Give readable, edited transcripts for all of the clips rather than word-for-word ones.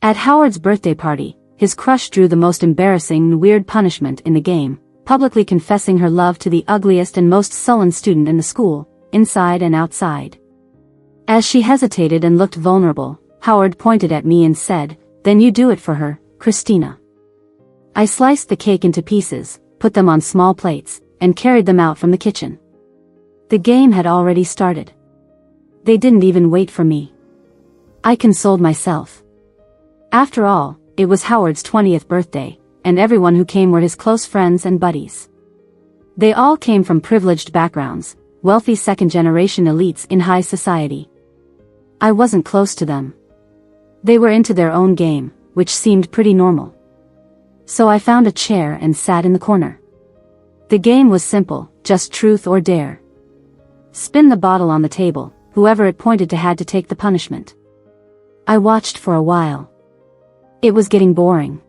At Howard's birthday party, his crush drew the most embarrassing and weird punishment in the game, publicly confessing her love to the ugliest and most sullen student in the school, inside and outside. As she hesitated and looked vulnerable, Howard pointed at me and said, "Then you do it for her, Christina." I sliced the cake into pieces, put them on small plates, and carried them out from the kitchen. The game had already started. They didn't even wait for me. I consoled myself. After all, it was Howard's 20th birthday, and everyone who came were his close friends and buddies. They all came from privileged backgrounds, wealthy second-generation elites in high society. I wasn't close to them. They were into their own game, which seemed pretty normal. So I found a chair and sat in the corner. The game was simple, just truth or dare. Spin the bottle on the table, whoever it pointed to had to take the punishment. I watched for a while. It was getting boring.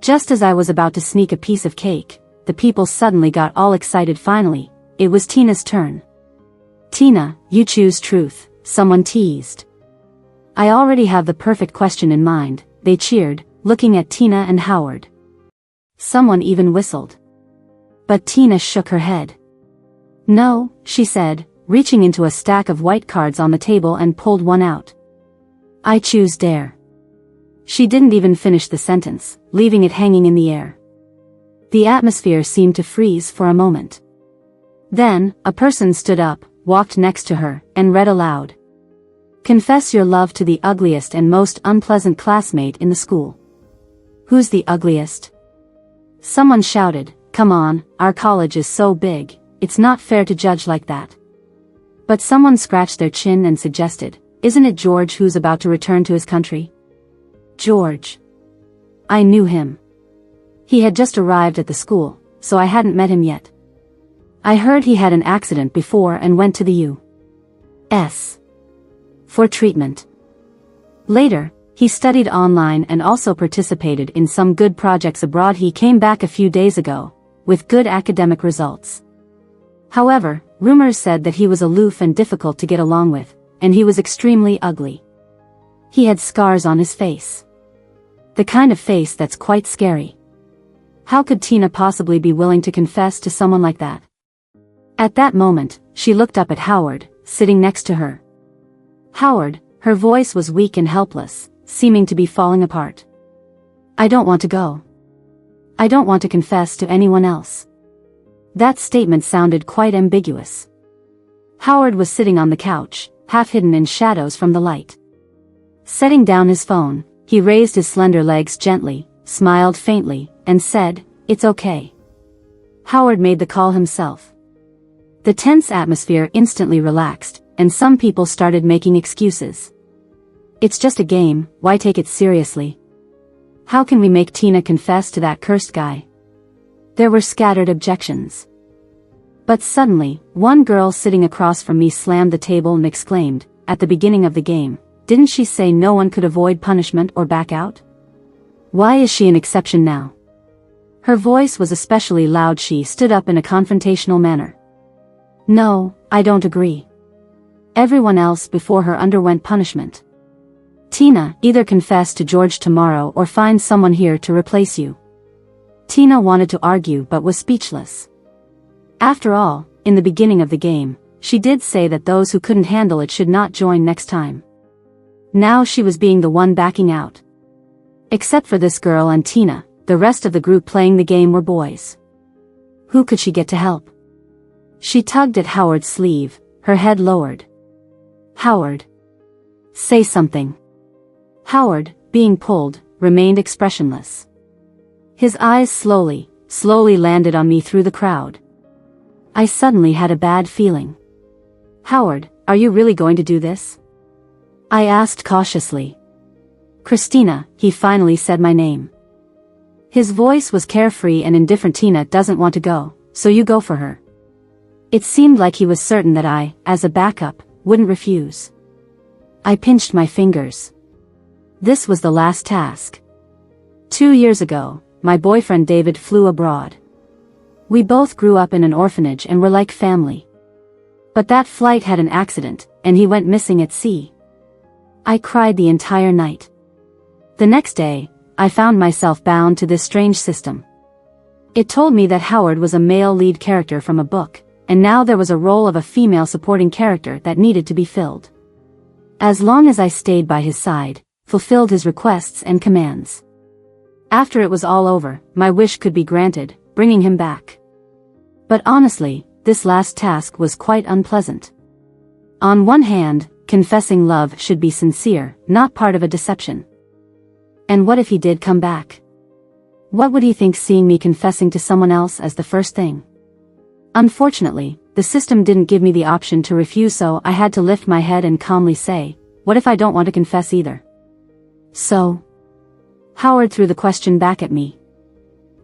Just as I was about to sneak a piece of cake, the people suddenly got all excited. Finally, it was Tina's turn. "Tina, you choose truth," someone teased. "I already have the perfect question in mind," they cheered, looking at Tina and Howard. Someone even whistled. But Tina shook her head. "No," she said, reaching into a stack of white cards on the table and pulled one out. "I choose dare." She didn't even finish the sentence, leaving it hanging in the air. The atmosphere seemed to freeze for a moment. Then, a person stood up, walked next to her, and read aloud. "Confess your love to the ugliest and most unpleasant classmate in the school." "Who's the ugliest?" Someone shouted, "Come on, our college is so big, it's not fair to judge like that." But someone scratched their chin and suggested, "Isn't it George who's about to return to his country?" George. I knew him. He had just arrived at the school, so I hadn't met him yet. I heard he had an accident before and went to the U.S. for treatment. Later, he studied online and also participated in some good projects abroad. He came back a few days ago, with good academic results. However, rumors said that he was aloof and difficult to get along with, and he was extremely ugly. He had scars on his face. The kind of face that's quite scary. How could Tina possibly be willing to confess to someone like that? At that moment, she looked up at Howard, sitting next to her. "Howard," her voice was weak and helpless, seeming to be falling apart. "I don't want to go. I don't want to confess to anyone else." That statement sounded quite ambiguous. Howard was sitting on the couch, half hidden in shadows from the light. Setting down his phone, he raised his slender legs gently, smiled faintly, and said, "It's okay." Howard made the call himself. The tense atmosphere instantly relaxed, and some people started making excuses. "It's just a game, why take it seriously? How can we make Tina confess to that cursed guy?" There were scattered objections. But suddenly, one girl sitting across from me slammed the table and exclaimed, "At the beginning of the game, didn't she say no one could avoid punishment or back out? Why is she an exception now?" Her voice was especially loud. She stood up in a confrontational manner. "No, I don't agree. Everyone else before her underwent punishment. Tina, either confess to George tomorrow or find someone here to replace you." Tina wanted to argue but was speechless. After all, in the beginning of the game, she did say that those who couldn't handle it should not join next time. Now she was being the one backing out. Except for this girl and Tina, the rest of the group playing the game were boys. Who could she get to help? She tugged at Howard's sleeve, her head lowered. "Howard. Say something." Howard, being pulled, remained expressionless. His eyes slowly landed on me through the crowd. I suddenly had a bad feeling. "Howard, are you really going to do this?" I asked cautiously. "Christina," he finally said my name. His voice was carefree and indifferent. "Tina doesn't want to go, so you go for her." It seemed like he was certain that I, as a backup, wouldn't refuse. I pinched my fingers. This was the last task. 2 years ago, my boyfriend David flew abroad. We both grew up in an orphanage and were like family. But that flight had an accident, and he went missing at sea. I cried the entire night. The next day, I found myself bound to this strange system. It told me that Howard was a male lead character from a book, and now there was a role of a female supporting character that needed to be filled. As long as I stayed by his side, fulfilled his requests and commands. After it was all over, my wish could be granted, bringing him back. But honestly, this last task was quite unpleasant. On one hand, confessing love should be sincere, not part of a deception. And what if he did come back? What would he think seeing me confessing to someone else as the first thing? Unfortunately, the system didn't give me the option to refuse, so I had to lift my head and calmly say, what if I don't want to confess either? So? Howard threw the question back at me.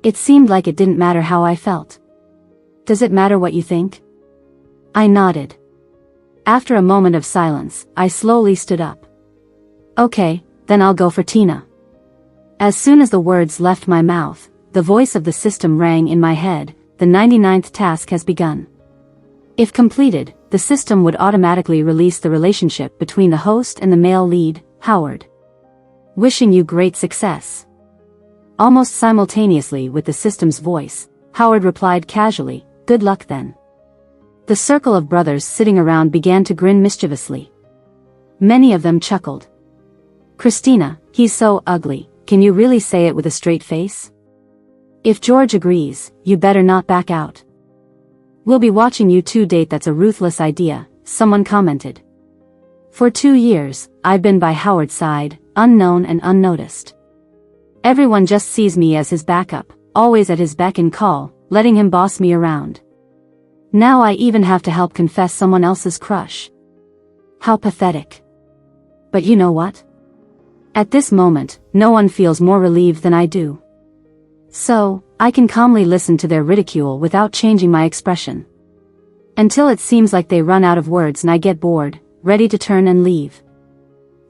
It seemed like it didn't matter how I felt. Does it matter what you think? I nodded. After a moment of silence, I slowly stood up. Okay, then I'll go for Tina. As soon as the words left my mouth, the voice of the system rang in my head, the 99th task has begun. If completed, the system would automatically release the relationship between the host and the male lead, Howard. Wishing you great success. Almost simultaneously with the system's voice, Howard replied casually, good luck then. The circle of brothers sitting around began to grin mischievously. Many of them chuckled. Christina, he's so ugly, can you really say it with a straight face? If George agrees, you better not back out. We'll be watching you two date, that's a ruthless idea, someone commented. For 2 years, I've been by Howard's side, unknown and unnoticed. Everyone just sees me as his backup, always at his beck and call, letting him boss me around. Now I even have to help confess someone else's crush. How pathetic. But you know what? At this moment, no one feels more relieved than I do. So, I can calmly listen to their ridicule without changing my expression. Until it seems like they run out of words and I get bored, ready to turn and leave.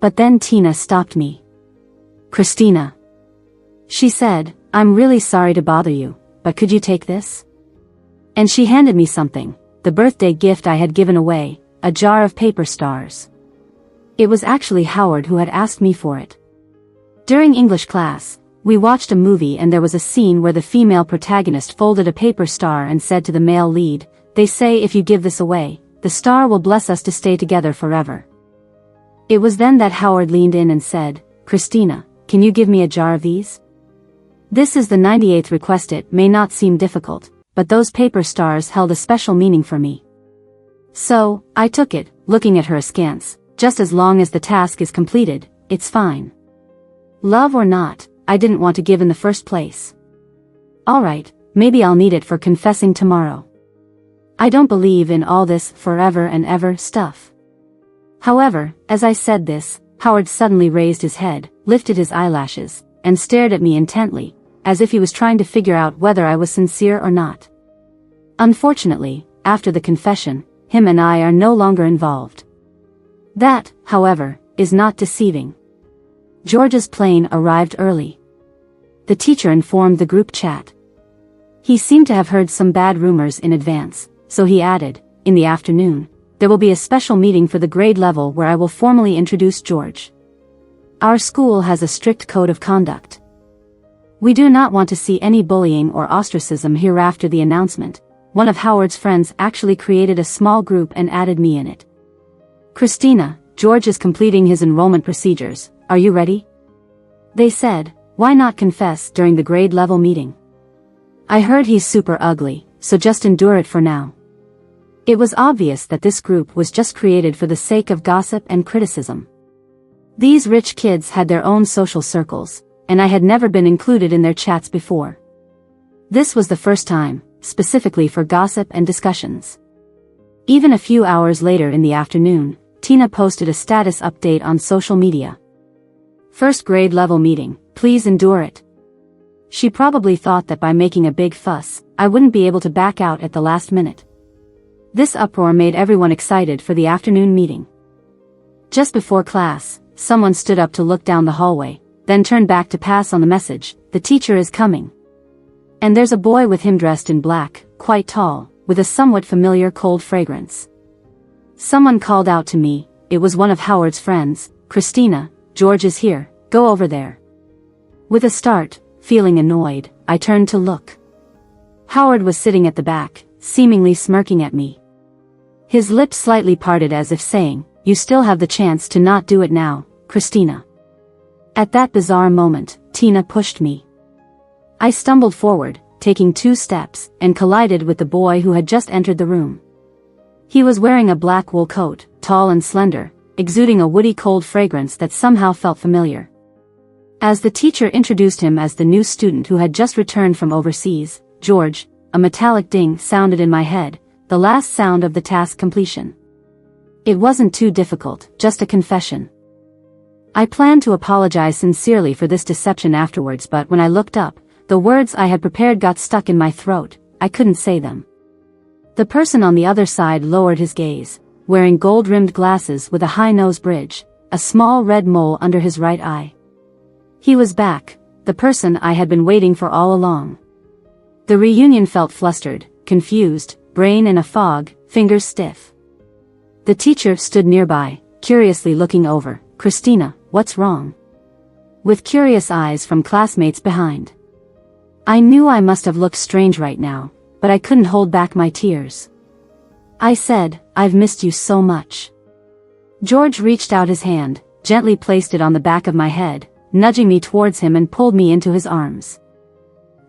But then Tina stopped me. Christina. She said, I'm really sorry to bother you, but could you take this? And she handed me something, the birthday gift I had given away, a jar of paper stars. It was actually Howard who had asked me for it. During English class, we watched a movie and there was a scene where the female protagonist folded a paper star and said to the male lead, they say if you give this away, the star will bless us to stay together forever. It was then that Howard leaned in and said, Christina, can you give me a jar of these? This is the 98th request. It may not seem difficult, but those paper stars held a special meaning for me. So, I took it, looking at her askance, just as long as the task is completed, it's fine. Love or not, I didn't want to give in the first place. Alright, maybe I'll need it for confessing tomorrow. I don't believe in all this forever and ever stuff. However, as I said this, Howard suddenly raised his head, lifted his eyelashes, and stared at me intently, as if he was trying to figure out whether I was sincere or not. Unfortunately, after the confession, him and I are no longer involved. That, however, is not deceiving. George's plane arrived early. The teacher informed the group chat. He seemed to have heard some bad rumors in advance, so he added, in the afternoon, there will be a special meeting for the grade level where I will formally introduce George. Our school has a strict code of conduct. We do not want to see any bullying or ostracism here. After the announcement, one of Howard's friends actually created a small group and added me in it. Christina, George is completing his enrollment procedures, are you ready? They said, why not confess during the grade level meeting? I heard he's super ugly, so just endure it for now. It was obvious that this group was just created for the sake of gossip and criticism. These rich kids had their own social circles, and I had never been included in their chats before. This was the first time, specifically for gossip and discussions. Even a few hours later in the afternoon, Tina posted a status update on social media. First grade level meeting, please endure it. She probably thought that by making a big fuss, I wouldn't be able to back out at the last minute. This uproar made everyone excited for the afternoon meeting. Just before class, someone stood up to look down the hallway, then turned back to pass on the message, the teacher is coming. And there's a boy with him dressed in black, quite tall, with a somewhat familiar cold fragrance. Someone called out to me, it was one of Howard's friends, Christina, George is here, go over there. With a start, feeling annoyed, I turned to look. Howard was sitting at the back, seemingly smirking at me. His lips slightly parted as if saying, "You still have the chance to not do it now, Christina." At that bizarre moment, Tina pushed me. I stumbled forward, taking 2 steps, and collided with the boy who had just entered the room. He was wearing a black wool coat, tall and slender, exuding a woody cold fragrance that somehow felt familiar. As the teacher introduced him as the new student who had just returned from overseas, George, a metallic ding sounded in my head, the last sound of the task completion. It wasn't too difficult, just a confession. I planned to apologize sincerely for this deception afterwards, but when I looked up, the words I had prepared got stuck in my throat. I couldn't say them. The person on the other side lowered his gaze, wearing gold-rimmed glasses with a high nose bridge, a small red mole under his right eye. He was back, the person I had been waiting for all along. The reunion felt flustered, confused, brain in a fog, fingers stiff. The teacher stood nearby, curiously looking over. "Christina, what's wrong?" With curious eyes from classmates behind. I knew I must have looked strange right now, but I couldn't hold back my tears. I said, "I've missed you so much." George reached out his hand, gently placed it on the back of my head, nudging me towards him and pulled me into his arms.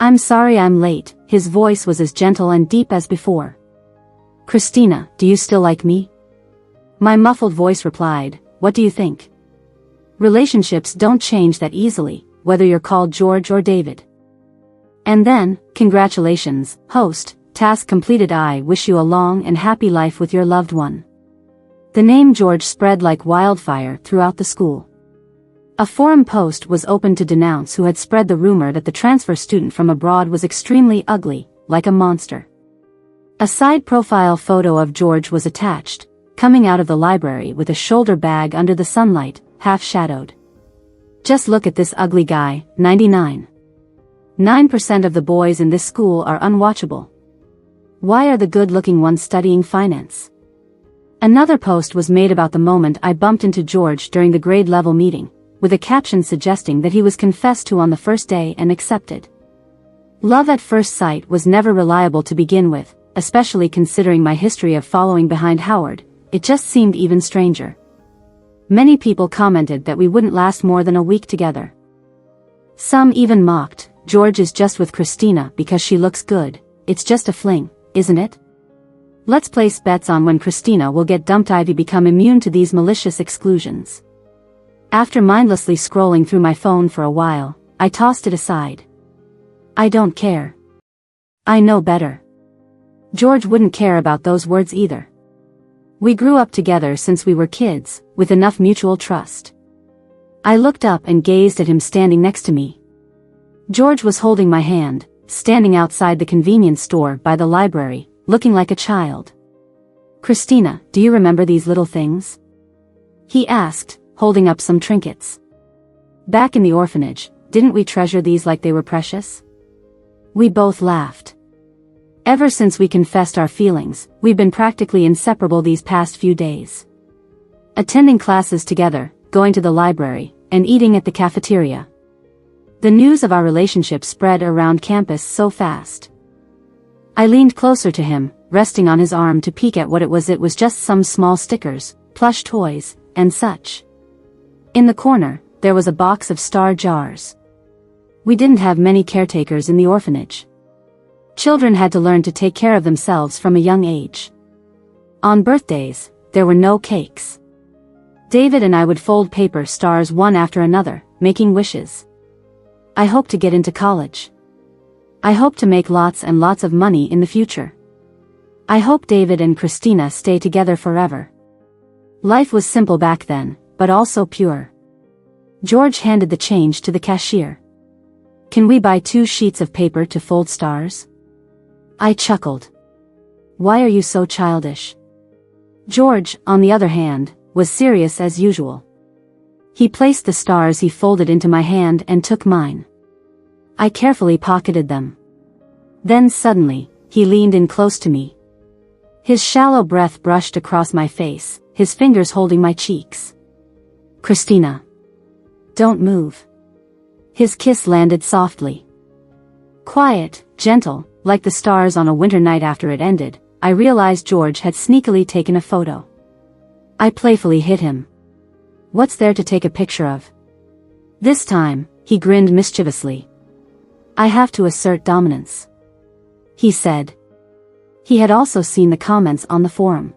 "I'm sorry I'm late," his voice was as gentle and deep as before. "Christina, do you still like me?" My muffled voice replied, "What do you think?" Relationships don't change that easily, whether you're called George or David. And then, "Congratulations, host, task completed. I wish you a long and happy life with your loved one." The name George spread like wildfire throughout the school. A forum post was opened to denounce who had spread the rumor that the transfer student from abroad was extremely ugly, like a monster. A side profile photo of George was attached, coming out of the library with a shoulder bag under the sunlight, half-shadowed. "Just look at this ugly guy, 99.9% of the boys in this school are unwatchable. Why are the good-looking ones studying finance?" Another post was made about the moment I bumped into George during the grade-level meeting, with a caption suggesting that he was confessed to on the first day and accepted. Love at first sight was never reliable to begin with, especially considering my history of following behind Howard. It just seemed even stranger. Many people commented that we wouldn't last more than a week together. Some even mocked, "George is just with Christina because she looks good. It's just a fling, isn't it? Let's place bets on when Christina will get dumped. I've become immune to these malicious exclusions." After mindlessly scrolling through my phone for a while, I tossed it aside. I don't care. I know better. George wouldn't care about those words either. We grew up together since we were kids, with enough mutual trust. I looked up and gazed at him standing next to me. George was holding my hand, standing outside the convenience store by the library, looking like a child. "Christina, do you remember these little things?" he asked, holding up some trinkets. "Back in the orphanage, didn't we treasure these like they were precious?" We both laughed. Ever since we confessed our feelings, we've been practically inseparable these past few days. Attending classes together, going to the library, and eating at the cafeteria. The news of our relationship spread around campus so fast. I leaned closer to him, resting on his arm to peek at what it was. It was just some small stickers, plush toys, and such. In the corner, there was a box of star jars. We didn't have many caretakers in the orphanage. Children had to learn to take care of themselves from a young age. On birthdays, there were no cakes. David and I would fold paper stars one after another, making wishes. I hope to get into college. I hope to make lots and lots of money in the future. I hope David and Christina stay together forever. Life was simple back then, but also pure. George handed the change to the cashier. "Can we buy 2 sheets of paper to fold stars?" I chuckled. "Why are you so childish?" George, on the other hand, was serious as usual. He placed the stars he folded into my hand and took mine. I carefully pocketed them. Then suddenly, he leaned in close to me. His shallow breath brushed across my face, his fingers holding my cheeks. "Christina. Don't move." His kiss landed softly. Quiet, gentle, like the stars on a winter night after it ended. I realized George had sneakily taken a photo. I playfully hit him. What's there to take a picture of? This time, he grinned mischievously. I have to assert dominance, he said. He had also seen the comments on the forum.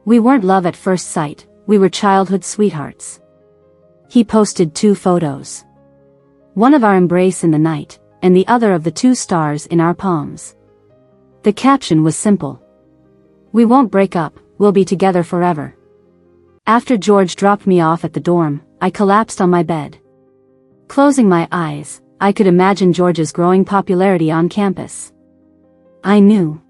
We weren't love at first sight, we were childhood sweethearts. He posted 2 photos. One of our embrace in the night, and the other of the 2 stars in our palms. The caption was simple. We won't break up, we'll be together forever. After George dropped me off at the dorm, I collapsed on my bed. Closing my eyes, I could imagine George's growing popularity on campus. I knew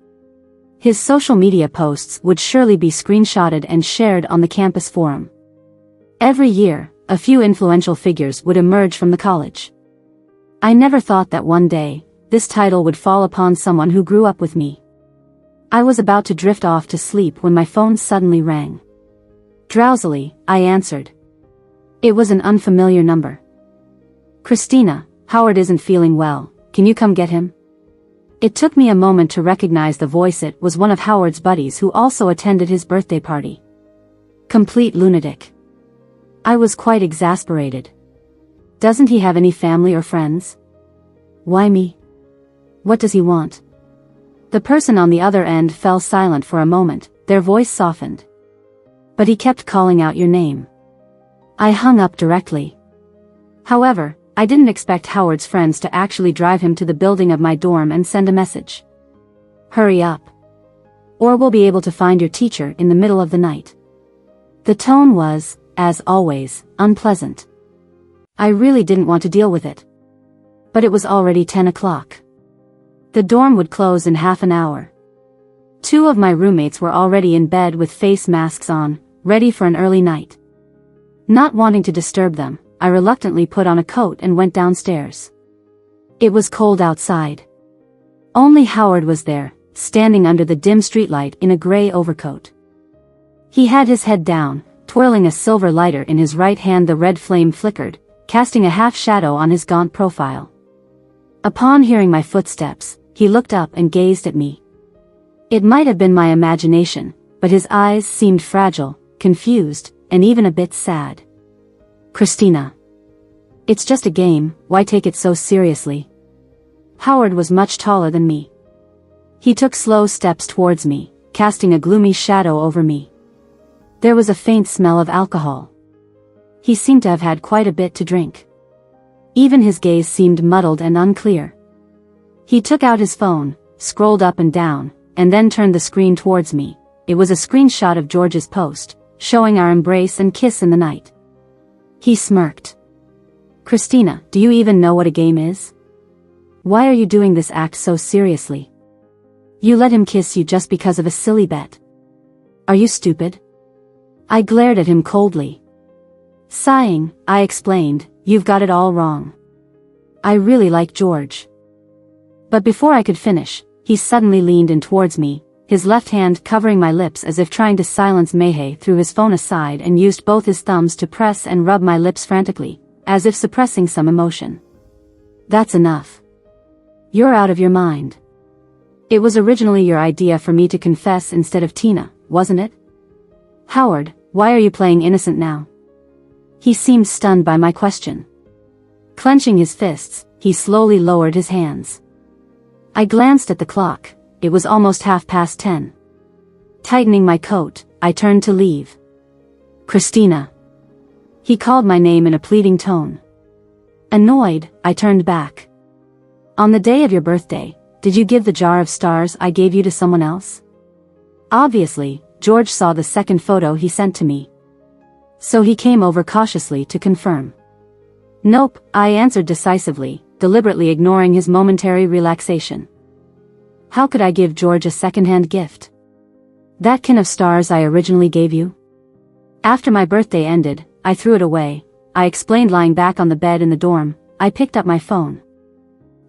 his social media posts would surely be screenshotted and shared on the campus forum. Every year, a few influential figures would emerge from the college. I never thought that one day, this title would fall upon someone who grew up with me. I was about to drift off to sleep when my phone suddenly rang. Drowsily, I answered. It was an unfamiliar number. Christina, Howard isn't feeling well, can you come get him? It took me a moment to recognize the voice. It was one of Howard's buddies who also attended his birthday party. Complete lunatic. I was quite exasperated. Doesn't he have any family or friends? Why me? What does he want? The person on the other end fell silent for a moment, their voice softened. But he kept calling out your name. I hung up directly. However, I didn't expect Howard's friends to actually drive him to the building of my dorm and send a message. Hurry up. Or we'll be able to find your teacher in the middle of the night. The tone was, as always, unpleasant. I really didn't want to deal with it. But it was already 10 o'clock. The dorm would close in half an hour. 2 of my roommates were already in bed with face masks on, ready for an early night. Not wanting to disturb them, I reluctantly put on a coat and went downstairs. It was cold outside. Only Howard was there, standing under the dim streetlight in a gray overcoat. He had his head down, twirling a silver lighter in his right hand. The red flame flickered, casting a half shadow on his gaunt profile. Upon hearing my footsteps, he looked up and gazed at me. It might have been my imagination, but his eyes seemed fragile, confused, and even a bit sad. Christina. It's just a game, why take it so seriously? Howard was much taller than me. He took slow steps towards me, casting a gloomy shadow over me. There was a faint smell of alcohol. He seemed to have had quite a bit to drink. Even his gaze seemed muddled and unclear. He took out his phone, scrolled up and down, and then turned the screen towards me. It was a screenshot of George's post, showing our embrace and kiss in the night. He smirked. Christina, do you even know what a game is? Why are you doing this act so seriously? You let him kiss you just because of a silly bet. Are you stupid? I glared at him coldly. Sighing, I explained, you've got it all wrong. I really like George. But before I could finish, he suddenly leaned in towards me, his left hand covering my lips as if trying to silence Mayhay, threw his phone aside and used both his thumbs to press and rub my lips frantically, as if suppressing some emotion. That's enough. You're out of your mind. It was originally your idea for me to confess instead of Tina, wasn't it? Howard, why are you playing innocent now? He seemed stunned by my question. Clenching his fists, he slowly lowered his hands. I glanced at the clock. It was almost 10:30. Tightening my coat, I turned to leave. Christina. He called my name in a pleading tone. Annoyed, I turned back. On the day of your birthday, did you give the jar of stars I gave you to someone else? Obviously, George saw the second photo he sent to me. So he came over cautiously to confirm. Nope, I answered decisively, deliberately ignoring his momentary relaxation. How could I give George a second-hand gift? That can of stars I originally gave you? After my birthday ended, I threw it away. I explained, lying back on the bed in the dorm. I picked up my phone.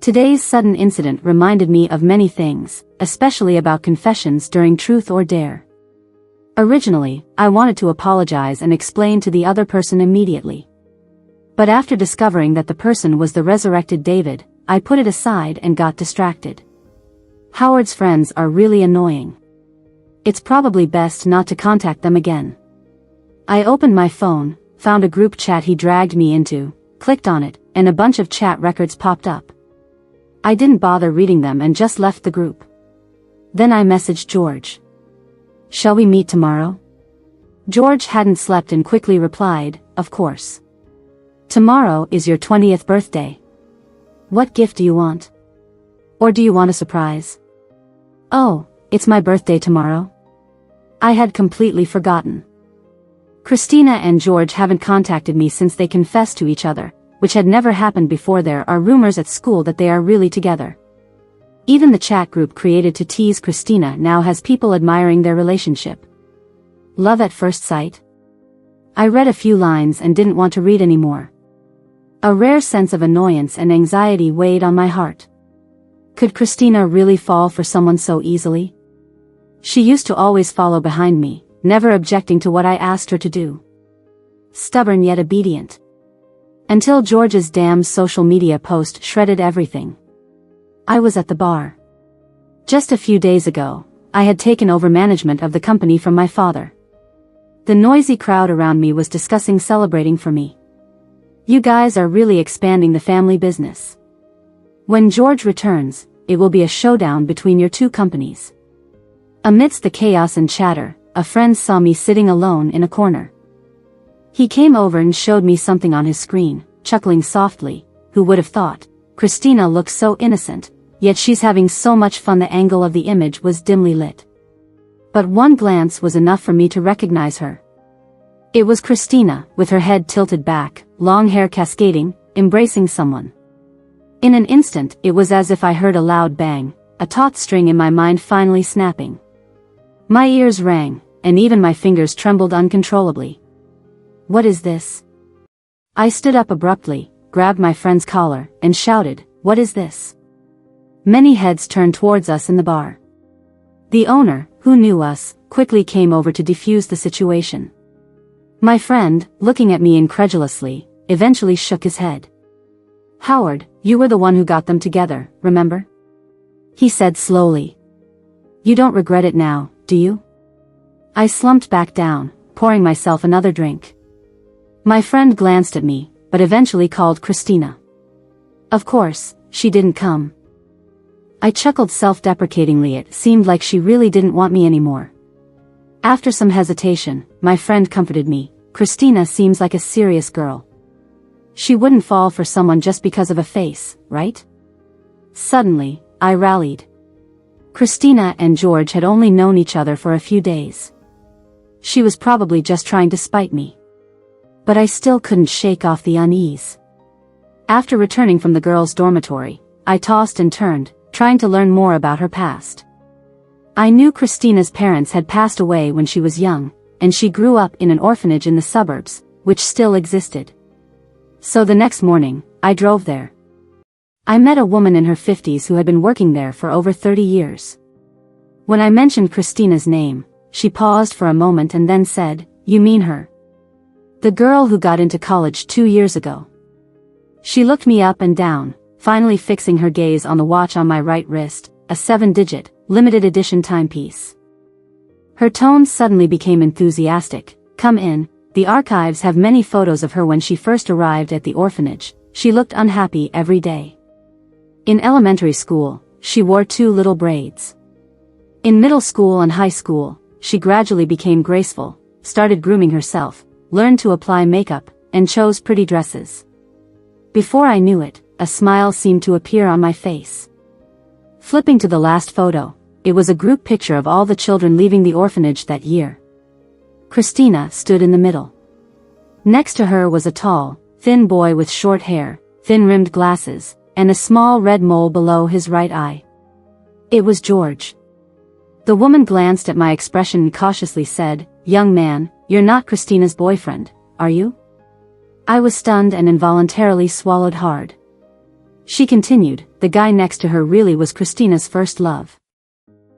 Today's sudden incident reminded me of many things, especially about confessions during Truth or Dare. Originally, I wanted to apologize and explain to the other person immediately. But after discovering that the person was the resurrected David, I put it aside and got distracted. Howard's friends are really annoying. It's probably best not to contact them again. I opened my phone, found a group chat he dragged me into, clicked on it, and a bunch of chat records popped up. I didn't bother reading them and just left the group. Then I messaged George. "Shall we meet tomorrow?" George hadn't slept and quickly replied, "Of course. Tomorrow is your 20th birthday. What gift do you want? Or do you want a surprise?" "Oh, it's my birthday tomorrow." I had completely forgotten. Christina and George haven't contacted me since they confessed to each other, which had never happened before. There are rumors at school that they are really together. Even the chat group created to tease Christina now has people admiring their relationship. Love at first sight? I read a few lines and didn't want to read anymore. A rare sense of annoyance and anxiety weighed on my heart. Could Christina really fall for someone so easily? She used to always follow behind me, never objecting to what I asked her to do. Stubborn yet obedient. Until George's damn social media post shredded everything. I was at the bar. Just a few days ago, I had taken over management of the company from my father. The noisy crowd around me was discussing celebrating for me. "You guys are really expanding the family business. When George returns, it will be a showdown between your two companies." Amidst the chaos and chatter, a friend saw me sitting alone in a corner. He came over and showed me something on his screen, chuckling softly. Who would have thought? Christina looks so innocent, yet she's having so much fun. The angle of the image was dimly lit. But one glance was enough for me to recognize her. It was Christina, with her head tilted back, long hair cascading, embracing someone. In an instant, it was as if I heard a loud bang, a taut string in my mind finally snapping. My ears rang, and even my fingers trembled uncontrollably. "What is this?" I stood up abruptly, grabbed my friend's collar, and shouted, "What is this?" Many heads turned towards us in the bar. The owner, who knew us, quickly came over to defuse the situation. My friend, looking at me incredulously, eventually shook his head. "Howard, you were the one who got them together, remember?" he said slowly. "You don't regret it now, do you?" I slumped back down, pouring myself another drink. My friend glanced at me, but eventually called Christina. Of course, she didn't come. I chuckled self-deprecatingly. It seemed like she really didn't want me anymore. After some hesitation, my friend comforted me. "Christina seems like a serious girl. She wouldn't fall for someone just because of a face, right?" Suddenly, I rallied. Christina and George had only known each other for a few days. She was probably just trying to spite me. But I still couldn't shake off the unease. After returning from the girls' dormitory, I tossed and turned, trying to learn more about her past. I knew Christina's parents had passed away when she was young, and she grew up in an orphanage in the suburbs, which still existed. So the next morning, I drove there. I met a woman in her 50s who had been working there for over 30 years. When I mentioned Christina's name, she paused for a moment and then said, "You mean her? The girl who got into college 2 years ago?" She looked me up and down, finally fixing her gaze on the watch on my right wrist, a 7-digit, limited edition timepiece. Her tone suddenly became enthusiastic. "Come in, the archives have many photos of her when she first arrived at the orphanage. She looked unhappy every day. In elementary school, she wore 2 little braids. In middle school and high school, she gradually became graceful, started grooming herself, learned to apply makeup, and chose pretty dresses. Before I knew it, a smile seemed to appear on my face." Flipping to the last photo, it was a group picture of all the children leaving the orphanage that year. Christina stood in the middle. Next to her was a tall, thin boy with short hair, thin-rimmed glasses, and a small red mole below his right eye. It was George. The woman glanced at my expression and cautiously said, "Young man, you're not Christina's boyfriend, are you?" I was stunned and involuntarily swallowed hard. She continued, "The guy next to her really was Christina's first love.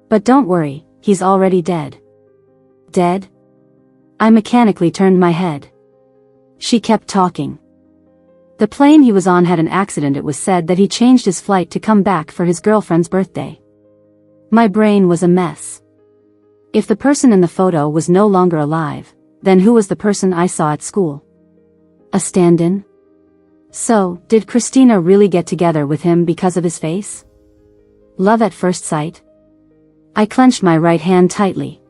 But don't worry, he's already dead." "Dead?" I mechanically turned my head. She kept talking. The plane he was on had an accident. It was said that he changed his flight to come back for his girlfriend's birthday. My brain was a mess. If the person in the photo was no longer alive, then who was the person I saw at school? A stand-in? So, did Christina really get together with him because of his face? Love at first sight? I clenched my right hand tightly.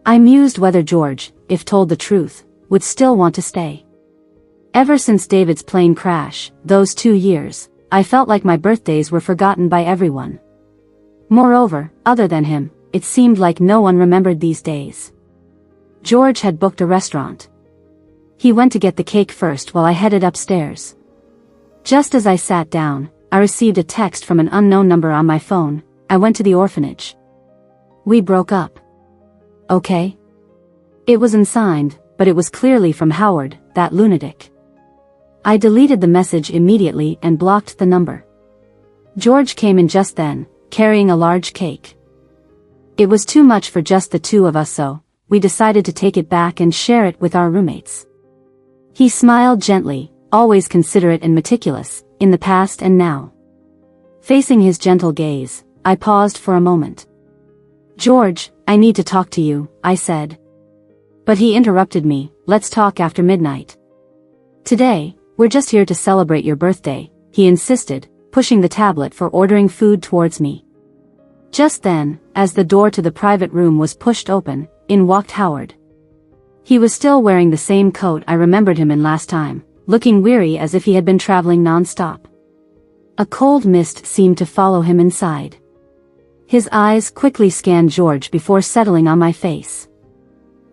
I mused whether George, if told the truth, would still want to stay. Ever since David's plane crash, those 2 years, I felt like my birthdays were forgotten by everyone. Moreover, other than him, it seemed like no one remembered these days. George had booked a restaurant. He went to get the cake first while I headed upstairs. Just as I sat down, I received a text from an unknown number on my phone. I went to the orphanage. We broke up. Okay? It was unsigned, but it was clearly from Howard, that lunatic. I deleted the message immediately and blocked the number. George came in just then, carrying a large cake. It was too much for just the two of us, so we decided to take it back and share it with our roommates. He smiled gently, always considerate and meticulous, in the past and now. Facing his gentle gaze, I paused for a moment. "George, I need to talk to you," I said. But he interrupted me. "Let's talk after midnight. Today, we're just here to celebrate your birthday," he insisted, pushing the tablet for ordering food towards me. Just then, as the door to the private room was pushed open, in walked Howard. He was still wearing the same coat I remembered him in last time, looking weary as if he had been traveling non-stop. A cold mist seemed to follow him inside. His eyes quickly scanned George before settling on my face.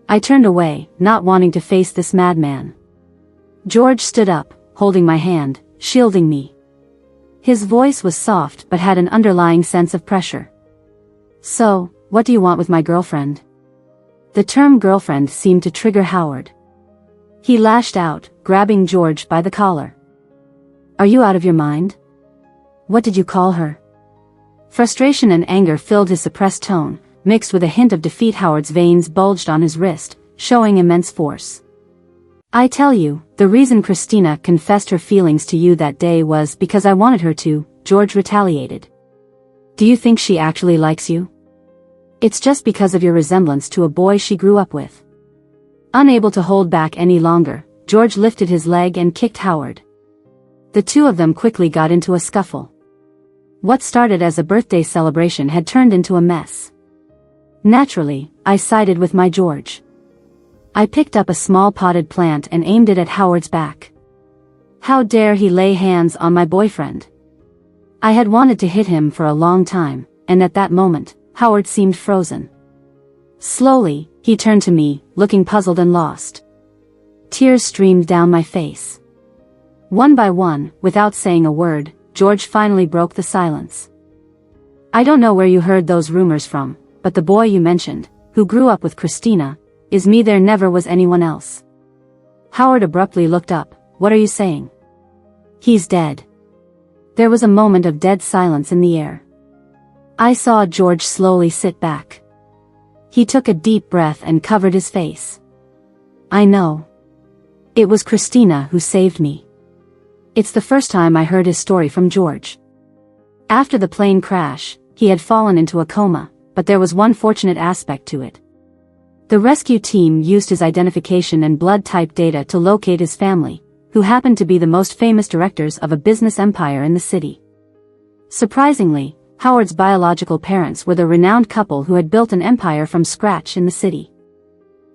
I turned away, not wanting to face this madman. George stood up, holding my hand, shielding me. His voice was soft but had an underlying sense of pressure. "So, what do you want with my girlfriend?" The term girlfriend seemed to trigger Howard. He lashed out, grabbing George by the collar. "Are you out of your mind? What did you call her?" Frustration and anger filled his suppressed tone, mixed with a hint of defeat. Howard's veins bulged on his wrist, showing immense force. "I tell you, the reason Christina confessed her feelings to you that day was because I wanted her to," George retaliated. "Do you think she actually likes you? It's just because of your resemblance to a boy she grew up with." Unable to hold back any longer, George lifted his leg and kicked Howard. The two of them quickly got into a scuffle. What started as a birthday celebration had turned into a mess. Naturally, I sided with my George. I picked up a small potted plant and aimed it at Howard's back. How dare he lay hands on my boyfriend? I had wanted to hit him for a long time, and at that moment, Howard seemed frozen. Slowly, he turned to me, looking puzzled and lost. Tears streamed down my face. One by one, without saying a word, George finally broke the silence. "I don't know where you heard those rumors from, but the boy you mentioned, who grew up with Christina, is me. There never was anyone else." Howard abruptly looked up. "What are you saying?" "He's dead." There was a moment of dead silence in the air. I saw George slowly sit back. He took a deep breath and covered his face. "I know. It was Christina who saved me." It's the first time I heard his story from George. After the plane crash, he had fallen into a coma, but there was one fortunate aspect to it. The rescue team used his identification and blood type data to locate his family, who happened to be the most famous directors of a business empire in the city. Surprisingly, Howard's biological parents were the renowned couple who had built an empire from scratch in the city.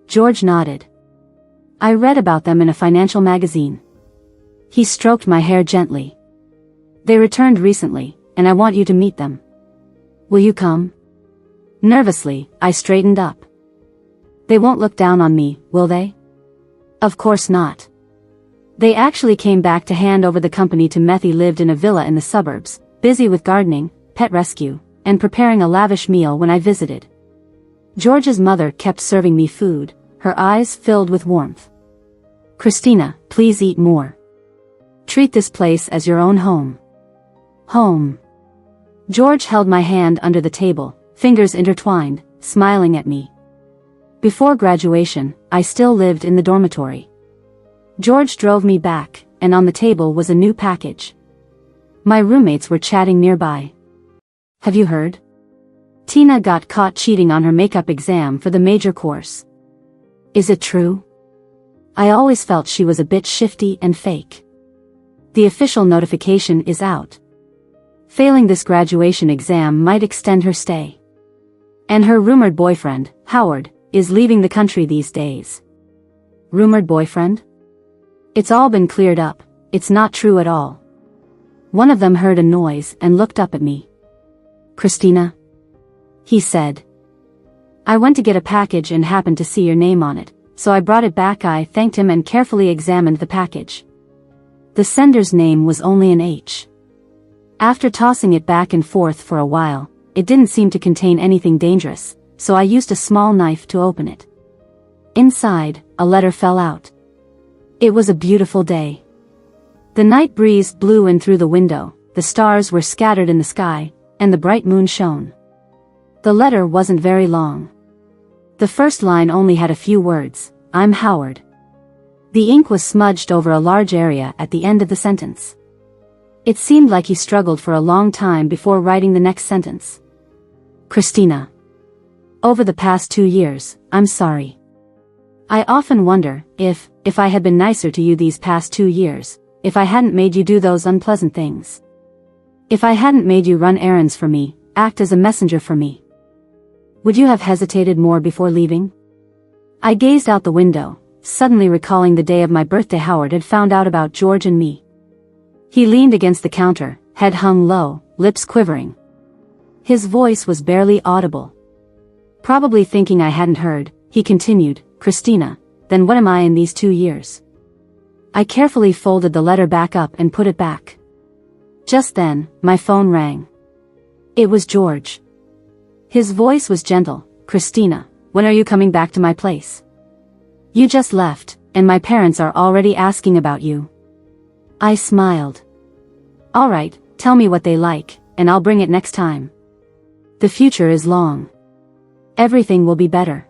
George nodded. "I read about them in a financial magazine." He stroked my hair gently. "They returned recently, and I want you to meet them. Will you come?" Nervously, I straightened up. "They won't look down on me, will they?" "Of course not." They actually came back to hand over the company to Methy. Lived in a villa in the suburbs, busy with gardening, pet rescue, and preparing a lavish meal when I visited. George's mother kept serving me food, her eyes filled with warmth. "Christina, please eat more. Treat this place as your own home." Home. George held my hand under the table, fingers intertwined, smiling at me. Before graduation, I still lived in the dormitory. George drove me back, and on the table was a new package. My roommates were chatting nearby. Have you heard? Tina got caught cheating on her makeup exam for the major course. Is it true? I always felt she was a bit shifty and fake. The official notification is out. Failing this graduation exam might extend her stay. And her rumored boyfriend, Howard, is leaving the country these days. Rumored boyfriend? It's all been cleared up, it's not true at all. One of them heard a noise and looked up at me. Christina? He said. I went to get a package and happened to see your name on it, so I brought it back. I thanked him and carefully examined the package. The sender's name was only an H. After tossing it back and forth for a while, it didn't seem to contain anything dangerous, so I used a small knife to open it. Inside, a letter fell out. It was a beautiful day. The night breeze blew in through the window, the stars were scattered in the sky, and the bright moon shone. The letter wasn't very long. The first line only had a few words, I'm Howard. The ink was smudged over a large area at the end of the sentence. It seemed like he struggled for a long time before writing the next sentence. Christina. Over the past 2 years, I'm sorry. I often wonder if I had been nicer to you these past 2 years, if I hadn't made you do those unpleasant things. If I hadn't made you run errands for me, act as a messenger for me. Would you have hesitated more before leaving? I gazed out the window, suddenly recalling the day of my birthday. Howard had found out about George and me. He leaned against the counter, head hung low, lips quivering. His voice was barely audible. Probably thinking I hadn't heard, he continued, Christina, then what am I in these 2 years? I carefully folded the letter back up and put it back. Just then, my phone rang. It was George. His voice was gentle. Christina, when are you coming back to my place? You just left, and my parents are already asking about you. I smiled. All right, tell me what they like, and I'll bring it next time. The future is long. Everything will be better.